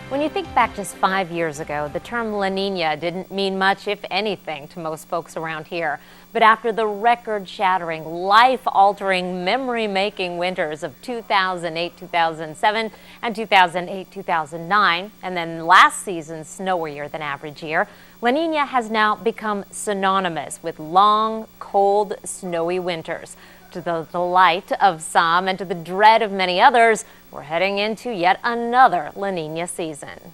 When you think back just 5 years ago, the term La Nina didn't mean much, if anything, to most folks around here. But after the record-shattering, life-altering, memory-making winters of 2008-2007 and 2008-2009, and then last season's snowier than average year, La Nina has now become synonymous with long, cold, snowy winters. To the delight of some and to the dread of many others, we're heading into yet another La Nina season.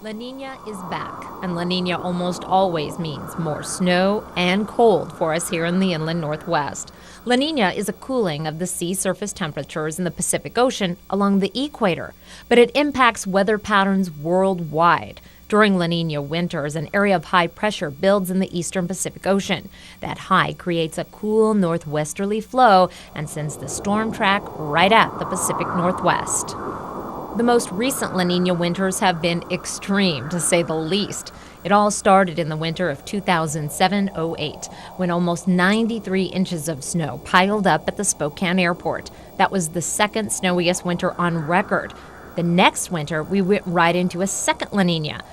La Nina is back, and La Nina almost always means more snow and cold for us here in the inland Northwest. La Nina is a cooling of the sea surface temperatures in the Pacific Ocean along the equator, but it impacts weather patterns worldwide. During La Nina winters, an area of high pressure builds in the eastern Pacific Ocean. That high creates a cool northwesterly flow and sends the storm track right at the Pacific Northwest. The most recent La Nina winters have been extreme, to say the least. It all started in the winter of 2007-08, when almost 93 inches of snow piled up at the Spokane airport. That was the second snowiest winter on record. The next winter, we went right into a second La Nina.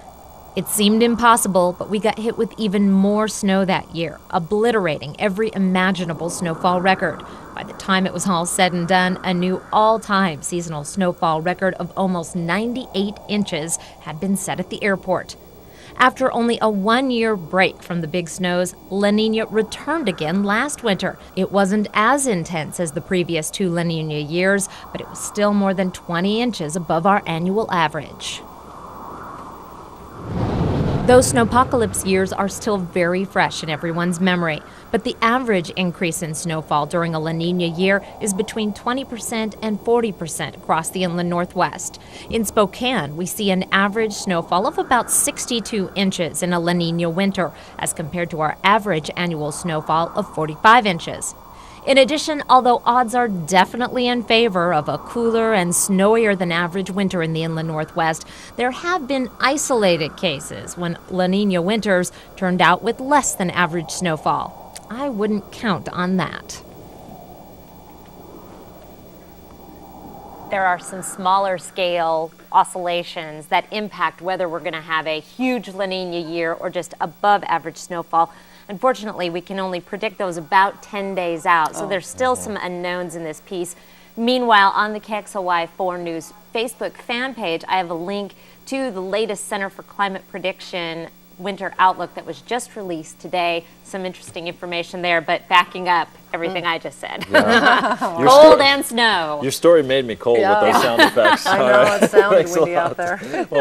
It seemed impossible, but we got hit with even more snow that year, obliterating every imaginable snowfall record. By the time it was all said and done, a new all-time seasonal snowfall record of almost 98 inches had been set at the airport. After only a one-year break from the big snows, La Nina returned again last winter. It wasn't as intense as the previous two La Nina years, but it was still more than 20 inches above our annual average. Those snowpocalypse years are still very fresh in everyone's memory, but the average increase in snowfall during a La Nina year is between 20% and 40% across the inland Northwest. In Spokane, we see an average snowfall of about 62 inches in a La Nina winter, as compared to our average annual snowfall of 45 inches. In addition, although odds are definitely in favor of a cooler and snowier than average winter in the inland Northwest, there have been isolated cases when La Nina winters turned out with less than average snowfall. I wouldn't count on that. There are some smaller scale oscillations that impact whether we're going to have a huge La Nina year or just above average snowfall. Unfortunately, we can only predict those about 10 days out, so there's still some unknowns in this piece. Meanwhile, on the KXLY 4 News Facebook fan page, I have a link to the latest Center for Climate Prediction winter outlook that was just released today. Some interesting information there, but backing up everything I just said. Yeah. Cold and snow. Your story made me cold with those sound effects. I know, it sounded windy out there. Well,